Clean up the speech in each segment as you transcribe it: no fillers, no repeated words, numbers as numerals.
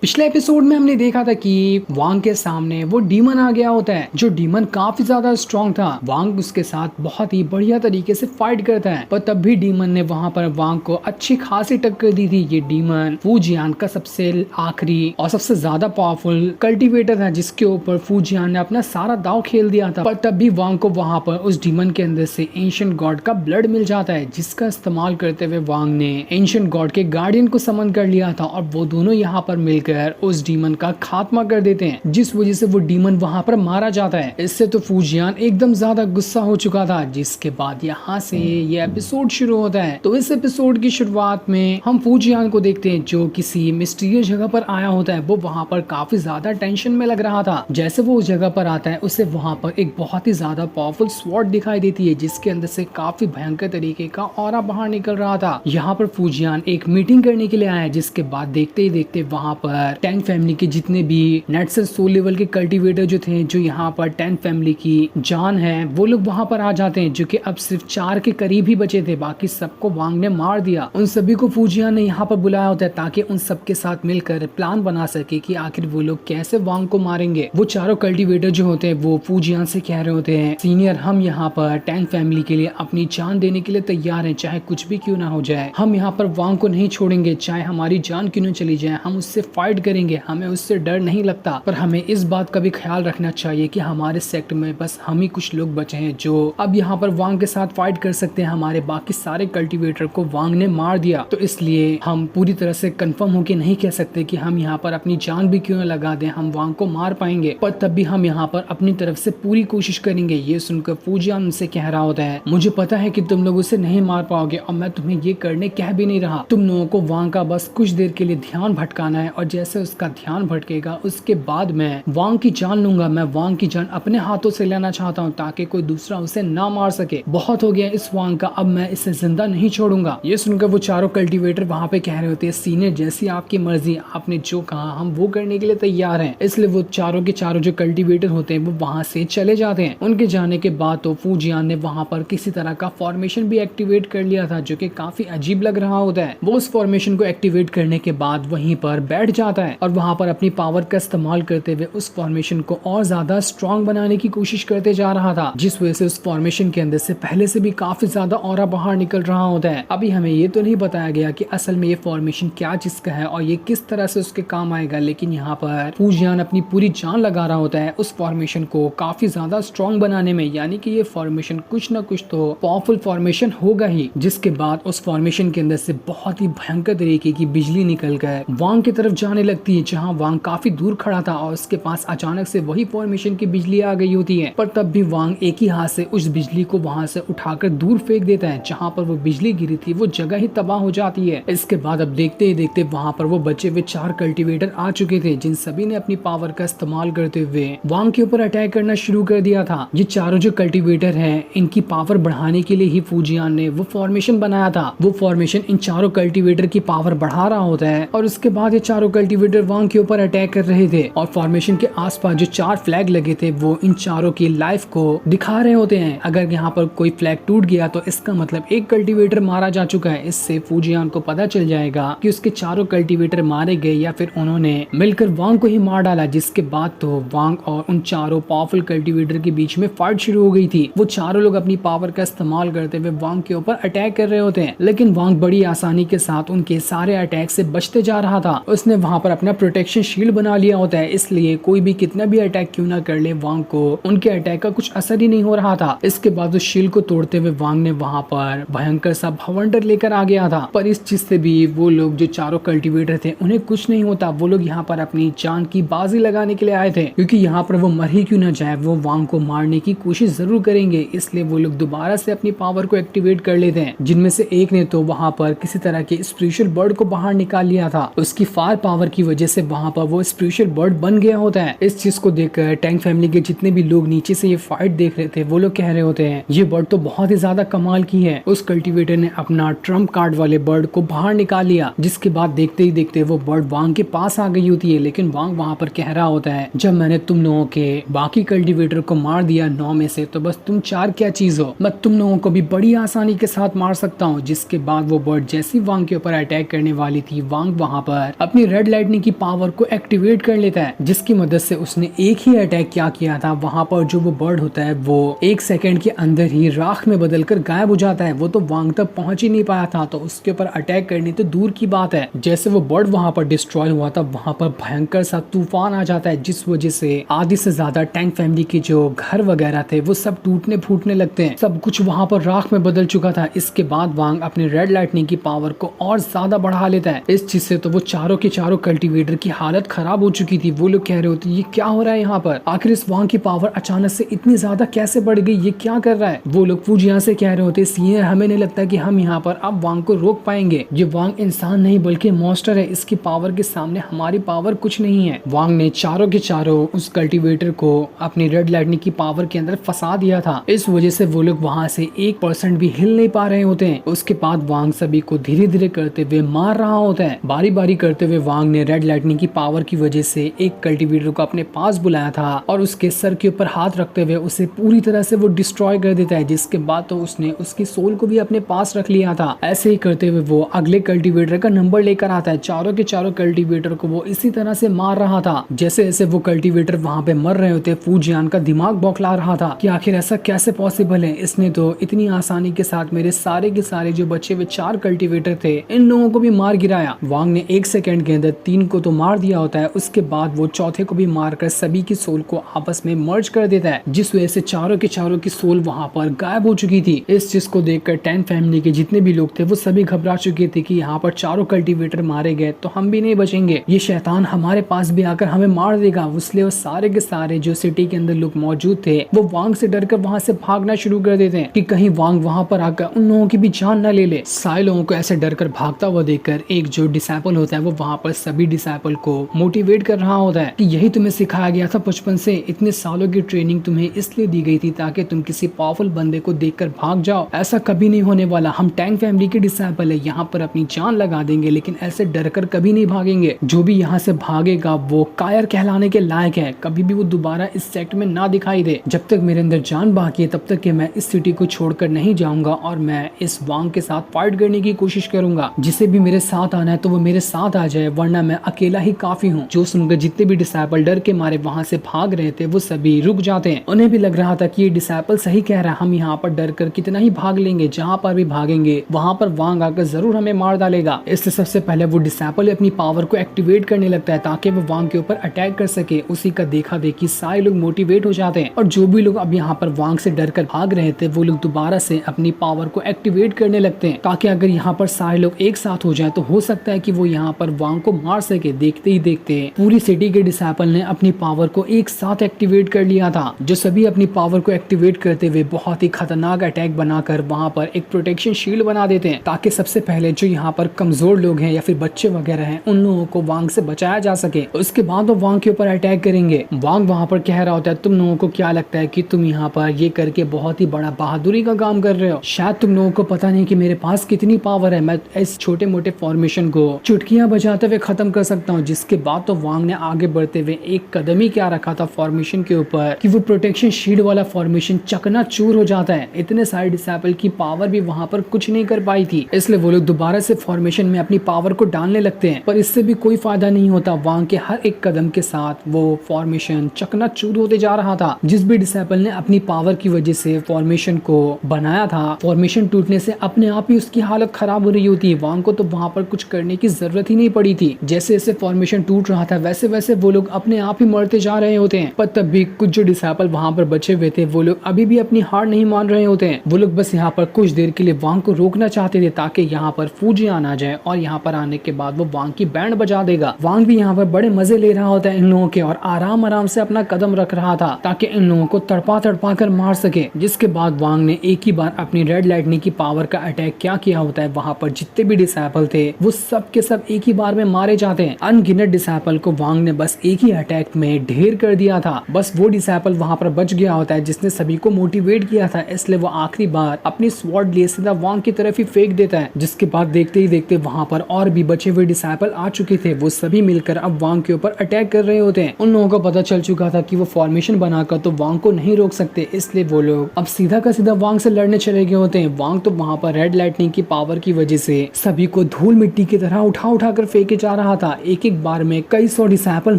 पिछले एपिसोड में हमने देखा था कि वांग के सामने वो डीमन आ गया होता है। जो डीमन काफी ज्यादा स्ट्रॉन्ग था। वांग उसके साथ बहुत ही बढ़िया तरीके से फाइट करता है, पर तब भी डीमन ने वहां पर वांग को अच्छी खासी टक्कर दी थी। ये डीमन फूजियान का सबसे आखिरी और सबसे ज्यादा पावरफुल कल्टिवेटर था, जिसके ऊपर फूजियान ने अपना सारा दाव खेल दिया था। पर तब भी वांग को वहां पर उस डीमन के अंदर से एंशिएंट गॉड का ब्लड मिल जाता है, जिसका इस्तेमाल करते हुए वांग ने एंशिएंट गॉड के गार्डियन को समन कर लिया था और वो दोनों यहाँ पर मिलकर उस डीमन का खात्मा कर देते हैं, जिस वजह से वो डीमन वहां पर मारा जाता है। इससे तो फूजियान एकदम ज्यादा गुस्सा हो चुका था, जिसके बाद यहाँ से ये एपिसोड शुरू होता है। तो इस एपिसोड की शुरुआत में हम फूजियान को देखते हैं, जो किसी मिस्टीरियस जगह पर आया होता है। वो वहां पर काफी ज्यादा टेंशन में लग रहा था। जैसे वो उस जगह पर आता है, उसे वहां पर एक बहुत ही ज्यादा पावरफुल स्वॉर्ड दिखाई देती है, जिसके अंदर से काफी भयंकर तरीके का ऑरा बाहर निकल रहा था। यहाँ पर फूजियान एक मीटिंग करने के लिए आया, जिसके बाद देखते ही देखते वहां पर टैंग फैमिली के जितने भी नेट से सोल लेवल के कल्टीवेटर जो थे, जो यहाँ पर टैंग फैमिली की जान है, वो लोग वहां पर आ जाते हैं, जो कि अब सिर्फ 4 के करीब ही बचे थे। बाकी सबको वांग ने मार दिया। उन सभी को फूजियान ने यहाँ पर बुलाया होता है, ताकि उन सबके साथ मिलकर प्लान बना सके कि आखिर वो लोग कैसे वांग को मारेंगे। वो चारों कल्टीवेटर जो होते हैं, वो फूजियान से कह रहे होते हैं, सीनियर, हम यहाँ पर टैंग फैमिली के लिए अपनी जान देने के लिए तैयार हैं, चाहे कुछ भी क्यों ना हो जाए। हम यहाँ पर वांग को नहीं छोड़ेंगे, चाहे हमारी जान क्यों न चली जाए। हम उससे फाइट करेंगे, हमें उससे डर नहीं लगता। पर हमें इस बात का भी ख्याल रखना चाहिए कि हमारे सेक्टर में बस हम ही कुछ लोग बचे हैं, जो अब यहाँ पर वांग के साथ फाइट कर सकते हैं। हमारे बाकी सारे कल्टीवेटर को वांग ने मार दिया, तो इसलिए हम पूरी तरह से कंफर्म होके नहीं कह सकते कि हम यहाँ पर अपनी जान भी क्यों न लगा दें, हम वांग को मार पाएंगे। पर तब भी हम यहाँ पर अपनी तरफ से पूरी कोशिश करेंगे। ये सुनकर फूजियान उनसे कह रहा होता है, मुझे पता है कि तुम लोग उसे नहीं मार पाओगे, और मैं तुम्हें ये करने कह भी नहीं रहा। तुम लोगों को वांग का बस कुछ देर के लिए ध्यान भटकाना है, और जैसे उसका ध्यान भटकेगा, उसके बाद मैं वांग की जान लूंगा। मैं वांग की जान अपने हाथों से लेना चाहता हूँ, ताकि कोई दूसरा उसे ना मार सके। बहुत हो गया इस वांग का, अब मैं इसे जिंदा नहीं छोड़ूंगा। ये सुनकर वो चारों कल्टीवेटर वहाँ पे कह रहे होते हैं, सीनियर, जैसी आपकी मर्जी, आपने जो कहा हम वो करने के लिए तैयार हैं। इसलिए वो चारों के चारों जो कल्टीवेटर होते हैं, वो वहाँ से चले जाते हैं। उनके जाने के बाद तो फूजियान ने वहाँ पर किसी तरह का फॉर्मेशन भी एक्टिवेट कर लिया था, जो कि काफी अजीब लग रहा होता है। वो उस फॉर्मेशन को एक्टिवेट करने के बाद वहीं पर बैठ जाता है, और वहाँ पर अपनी पावर का इस्तेमाल करते हुए उस फॉर्मेशन को और ज्यादा स्ट्रॉन्ग बनाने की कोशिश करते जा रहा था, जिस वजह से उस फॉर्मेशन के अंदर से पहले से भी काफी ज्यादा ऑरा बाहर निकल रहा होता है। अभी हमें ये तो नहीं बताया गया कि असल में ये फॉर्मेशन क्या चीज का है और ये किस तरह से उसके काम आएगा, लेकिन यहाँ पर फूजियान अपनी पूरी जान लगा रहा होता है उस फॉर्मेशन को काफी ज्यादा स्ट्रॉन्ग बनाने में। यानी कि ये फॉर्मेशन कुछ न कुछ तो पावरफुल फॉर्मेशन होगा ही। जिसके बाद उस फॉर्मेशन के अंदर से बहुत ही भयंकर तरीके की बिजली निकल कर वांग की तरफ जाने लगती है, जहाँ वांग काफी दूर खड़ा था और उसके पास अचानक से वही फॉर्मेशन की बिजली आ गई होती है। पर तब भी वांग एक ही हाथ से उस बिजली को वहां से उठाकर दूर फेंक देता है। जहां पर वो बिजली गिरी थी, वो जगह ही तबाह हो जाती है। इसके बाद अब देखते ही देखते वहां पर वो बचे हुए 4 कल्टीवेटर आ चुके थे, जिन सभी ने अपनी पावर का इस्तेमाल करते हुए वांग के ऊपर अटैक करना शुरू कर दिया था। ये चारों जो कल्टीवेटर हैं, इनकी पावर बढ़ाने के लिए ही फूजियान ने वो फॉर्मेशन बनाया था। वो फॉर्मेशन इन चारों कल्टीवेटर की पावर बढ़ा रहा होता है, और उसके बाद ये चारों कल्टीवेटर वांग के ऊपर अटैक कर रहे थे। और फॉर्मेशन के आसपास जो 4 फ्लैग लगे थे, वो इन चारों की लाइफ को दिखा रहे होते हैं। अगर यहाँ पर कोई फ्लैग टूट गया, तो इसका मतलब एक कल्टीवेटर मारा जा चुका है। इससे फूजियान को पता चल जाएगा कि उसके चारों कल्टीवेटर मारे गए, या फिर उन्होंने मिलकर वांग को ही मार डाला। जिसके बाद तो वांग और उन चारों पावरफुल कल्टीवेटर के बीच में फाइट शुरू हो गई थी। वो चारों लोग अपनी पावर का इस्तेमाल करते हुए वांग के ऊपर अटैक कर रहे होते हैं, लेकिन वांग बड़ी आसानी के साथ उनके सारे अटैक से बचते जा रहा था। उसने वहां पर अपना प्रोटेक्शन शील्ड बना लिया होता है, इसलिए कोई भी कितना भी अटैक क्यों ना कर ले, वांग को उनके अटैक का कुछ असर ही नहीं हो रहा था। इसके बाद उस शील्ड को तोड़ते हुए वांग ने वहां पर भयंकर सा भवंडर लेकर आ गया था। पर इस चीज से भी वो लोग जो चारों कल्टीवेटर थे, उन्हें कुछ नहीं होता। वो लोग यहाँ पर अपनी जान की बाजी लगाने के लिए आए थे, क्योंकि यहाँ पर वो मर ही क्यों ना जाए, वो वांग को मारने की कोशिश जरूर करेंगे। इसलिए वो लोग दोबारा से अपनी पावर को एक्टिवेट कर लेते हैं, जिनमें से एक ने तो वहां पर किसी तरह के स्पिरिचुअल बर्ड को बाहर निकाल लिया था। उसकी फायर पावर की वजह से वहां पर वो स्पिरिचुअल बर्ड बन गया होता है। इस चीज को देखकर टैंग फैमिली के जितने भी लोग नीचे से ये फाइट देख रहे थे, वो लोग कह रहे होते हैं, ये बर्ड तो बहुत ही ज्यादा कमाल की है। उस कल्टीवेटर ने अपना ट्रम्प कार्ड वाले बर्ड को बाहर निकाल लिया, जिसके बाद देखते ही देखते वो बर्ड वांग के पास आ गई होती है। लेकिन वांग वहां पर कह रहा होता है, जब मैंने तुम लोगों के बाकी कल्टीवेटर को मार दिया 9 में से, तो बस तुम 4 क्या चीज हो, मैं तुम लोगों को भी बड़ी आसानी के साथ मार सकता हूँ। जिसके बाद वो बर्ड जैसी वांग के ऊपर अटैक करने वाली थी, वांग वहां पर अपनी रेड रेड लाइटनिंग की पावर को एक्टिवेट कर लेता है, जिसकी मदद से उसने एक ही अटैक क्या किया था, वहां पर जो वो बर्ड होता है वो 1 सेकंड के अंदर ही राख में बदलकर गायब हो जाता है। वो तो वांग तक पहुंच ही नहीं पाया था, तो उसके ऊपर अटैक करनी तो दूर की बात है। जैसे वो बर्ड वहां पर डिस्ट्रॉय हुआ था, वहां पर भयंकर सा तूफान आ जाता है, जिस वजह से आधी से ज्यादा टैंक फैमिली के जो घर वगैरह थे वो सब टूटने फूटने लगते हैं। सब कुछ वहां पर राख में बदल चुका था। इसके बाद वांग अपने रेड लाइटनिंग की पावर को और ज्यादा बढ़ा लेता है। इस चीज से तो वो चारों के चारों कल्टीवेटर की हालत खराब हो चुकी थी। वो लोग कह रहे होते ये क्या हो रहा है यहाँ पर, आखिर इस वांग की पावर अचानक से इतनी ज्यादा कैसे बढ़ गई, ये क्या कर रहा है। वो लोग फुजियान से कह रहे होते सीनियर हमें नहीं लगता कि हम यहाँ पर अब वांग को रोक पाएंगे। ये वांग इंसान नहीं बल्कि मॉन्स्टर है, इसकी पावर के सामने हमारी पावर कुछ नहीं है। वांग ने चारों के चारों उस कल्टीवेटर को अपनी रेड लाइटनिंग की पावर के अंदर फंसा दिया था। इस वजह से वो लोग वहां से 1% भी हिल नहीं पा रहे होते हैं। उसके बाद वांग सभी को धीरे धीरे करते हुए मार रहा होता है। बारी बारी करते हुए वांग ने रेड लाइटनिंग की पावर की वजह से एक कल्टीवेटर को अपने पास बुलाया था और उसके सर के ऊपर हाथ रखते हुए उसे पूरी तरह से वो डिस्ट्रॉय कर देता है। जिसके बाद तो उसने उसकी सोल को भी अपने पास रख लिया था। ऐसे ही करते हुए वो अगले कल्टीवेटर का नंबर लेकर आता है। चारों के चारों कल्टीवेटर को वो इसी तरह से मार रहा था। जैसे जैसे वो कल्टीवेटर वहां पे मर रहे होते, फुजियान का दिमाग बौखला रहा था कि आखिर ऐसा कैसे पॉसिबल है। इसने तो इतनी आसानी के साथ मेरे सारे के सारे जो बचे हुए 4 कल्टीवेटर थे इन लोगों को भी मार गिराया। वांग ने 1 सेकंड के अंदर 3 को तो मार दिया होता है। उसके बाद वो चौथे को भी मारकर सभी की सोल को आपस में मर्ज कर देता है, जिस वजह से चारों के चारों की सोल वहां पर गायब हो चुकी थी। इस चीज को देखकर टैंक फैमिली के जितने भी लोग थे वो सभी घबरा चुके थे कि यहाँ पर चारों कल्टीवेटर मारे गए तो हम भी नहीं बचेंगे, ये शैतान हमारे पास भी आकर हमें मार देगा। इसलिए वो सारे के सारे जो सिटी के अंदर लोग मौजूद थे वो वांग से डरकर वहां से भागना शुरू कर देते हैं कि कहीं वांग वहां पर आकर उन लोगों की भी जान न ले ले। सारे लोगों को ऐसे डरकर भागता हुआ देखकर एक जो डिसाइपल होता है वो वहां पर सभी डिसाइपल को मोटिवेट कर रहा होता है कि यही तुम्हें सिखाया गया था बचपन से, इतने सालों की ट्रेनिंग तुम्हें इसलिए दी गई थी ताकि तुम किसी पावरफुल बंदे को देखकर भाग जाओ। ऐसा कभी नहीं होने वाला, हम टैंक फैमिली के डिसाइपल है, यहाँ पर अपनी जान लगा देंगे लेकिन ऐसे डरकर कभी नहीं भागेंगे। जो भी यहाँ से भागेगा वो कायर कहलाने के लायक है, कभी भी वो दोबारा इस सेक्ट में ना दिखाई दे। जब तक मेरे अंदर जान बाकी है तब तक कि मैं इस सिटी को छोड़कर नहीं जाऊंगा और मैं इस वांग के साथ फाइट करने की कोशिश करूंगा। जिसे भी मेरे साथ आना है तो वो मेरे साथ आ जाए, वरना मैं अकेला ही काफी हूँ। जो सुनकर जितने भी डिसाइपल डर के मारे वहां से भाग रहे थे वो सभी रुक जाते हैं। उन्हें भी लग रहा था कि ये डिसाइपल सही कह रहा है, हम यहाँ पर डर कर कितना ही भाग लेंगे, जहाँ पर भी भागेंगे वहां पर वांग आकर जरूर हमें मार डालेगा। इससे सबसे पहले वो डिसाइपल अपनी पावर को एक्टिवेट करने लगता है ताकि वो वांग के ऊपर अटैक कर सके। उसी का देखा देखी सारे लोग मोटिवेट हो जाते हैं और जो भी लोग अब यहाँ पर वांग से डर कर भाग रहे थे वो लोग दोबारा से अपनी पावर को एक्टिवेट करने लगते हैं ताकि अगर यहाँ पर सारे लोग एक साथ हो जाए तो हो सकता है कि वो यहाँ पर वांग को मार सके। देखते ही देखते पूरी सिटी के डिसाइपल ने अपनी पावर को एक साथ एक्टिवेट कर लिया था। जो सभी अपनी पावर को एक्टिवेट करते हुए बहुत ही खतरनाक अटैक बनाकर वहां पर एक प्रोटेक्शन शील्ड बना देते हैं ताकि सबसे पहले जो यहाँ पर कमजोर लोग हैं या फिर बच्चे वगैरह हैं उन लोगों को वांग से बचाया जा सके। उसके बाद वो वांग के ऊपर अटैक करेंगे। वांग वहां पर कह रहा होता है तुम लोगों को क्या लगता है कि तुम यहाँ पर ये करके बहुत ही बड़ा बहादुरी का काम कर रहे हो, शायद तुम लोगों को पता नहीं कि मेरे पास कितनी पावर है, मैं इस छोटे मोटे फॉर्मेशन को चुटकियां बजाते हुए खत्म कर सकता हूँ। जिसके बाद तो वांग ने आगे बढ़ते हुए एक कदम ही क्या रखा था फॉर्मेशन के ऊपर कि वो प्रोटेक्शन शील्ड वाला फॉर्मेशन चकनाचूर हो जाता है। इतने सारे डिसाइपल की पावर भी वहां पर कुछ नहीं कर पाई थी, इसलिए वो लोग दोबारा से फॉर्मेशन में अपनी पावर को डालने लगते हैं, पर इससे भी कोई फायदा नहीं होता। वांग के हर एक कदम के साथ वो फॉर्मेशन चकनाचूर होते जा रहा था। जिस भी डिसाइपल ने अपनी पावर की वजह से फॉर्मेशन को बनाया था, फॉर्मेशन टूटने से अपने आप ही उसकी हालत खराब हो रही होती है। वांग को तो वहां पर कुछ करने की जरूरत ही नहीं पड़ी थी। जैसे जैसे फॉर्मेशन टूट रहा था वैसे वैसे वो लोग अपने आप ही मरते जा रहे होते हैं। पर तब भी कुछ जो डिसाइपल वहां पर बचे हुए थे वो लोग अभी भी अपनी हार नहीं मान रहे होते हैं। वो लोग बस यहाँ पर कुछ देर के लिए वांग को रोकना चाहते थे ताकि यहाँ पर फुजियान आ जाए और यहाँ पर आने के बाद वो वांग की बैंड बजा देगा। वांग भी यहाँ पर बड़े मजे ले रहा होता है इन लोगों के और आराम आराम से अपना कदम रख रहा था ताकि इन लोगों को तड़पा तड़पा कर मार सके। जिसके बाद वांग ने एक ही बार अपनी रेड लाइटनिंग की पावर का अटैक क्या किया होता है, वहां पर जितने भी डिसाइपल थे वो सब के सब एक ही बार में मारे जाते हैं। अनगिनत डिसाइपल को वांग ने बस एक ही अटैक में ढेर कर दिया था। बस वो डिसाइपल वहां पर बच गया होता है जिसने सभी को मोटिवेट किया था, इसलिए वो आखिरी बार अपनी स्वॉर्ड लिए सीधा वांग की तरफ ही फेंक देता है। जिसके बाद देखते ही देखते वहां पर और भी बचे हुए डिसाइपल आ चुके थे। वो सभी मिलकर अब वांग के ऊपर अटैक कर रहे होते हैं। उन लोगों को पता चल चुका था कि वो फॉर्मेशन बनाकर तो वांग को नहीं रोक सकते, इसलिए वो लोग अब सीधा का सीधा वांग से लड़ने चले गए होते हैं। वांग तो वहां पर रेड लाइटनिंग की पावर की वजह से सभी को धूल मिट्टी की तरह उठा उठा कर फेंके जा रहा था। एक एक बार में कई सौ डिसाइपल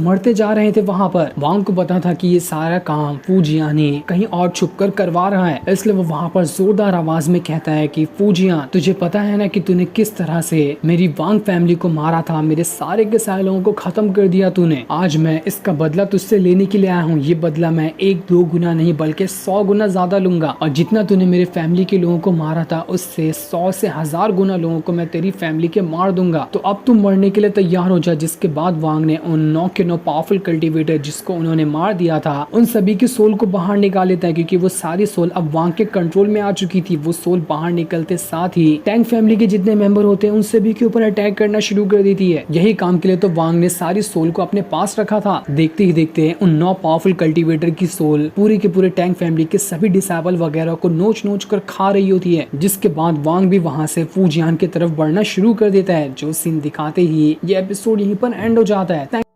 मरते जा रहे थे वहाँ पर। वांग को पता था कि ये सारा काम फूजियान ही कहीं और छुपकर करवा रहा है, इसलिए वो वहाँ पर जोरदार आवाज में कहता है कि फूजियान, तुझे पता है ना कि तूने किस तरह से मेरी वांग फैमिली को मारा था, मेरे सारे के सारे लोगों को खत्म कर दिया तूने। आज मैं इसका बदला तुझसे लेने के लिए आया हूँ। ये बदला मैं 1-2 गुना नहीं बल्कि 100 गुना ज्यादा लूंगा, और जितना तूने मेरे फैमिली के लोगों को मारा था उससे 100 से 1000 गुना लोगों को मैं तेरी फैमिली के मार दूंगा। तो अब तुम मरने के लिए तैयार हो जा। जिसके बाद वांग ने उन 9 के 9 पावरफुल कल्टीवेटर जिसको उन्होंने मार दिया था, उन सभी की सोल को बाहर निकाल लेता है, क्योंकि वो सारी सोल अब वांग के कंट्रोल में आ चुकी थी। वो सोल बाहर निकलते साथ ही टैंक फैमिली के जितने मेंबर होते हैं उन सभी के ऊपर अटैक करना शुरू कर देती है। यही काम के लिए तो वांग ने सारी सोल को अपने पास रखा था। देखते ही देखते उन 9 पावरफुल कल्टीवेटर की सोल पूरे के पूरे टैंक फैमिली के सभी डिसेबल वगैरह को नोच नोच कर खा रही होती है। जिसके बाद वांग भी वहां से फूजियान की तरफ बढ़ना शुरू कर देता है। जो सीन दिखाते ही ये एपिसोड यहीं पर एंड हो जाता है।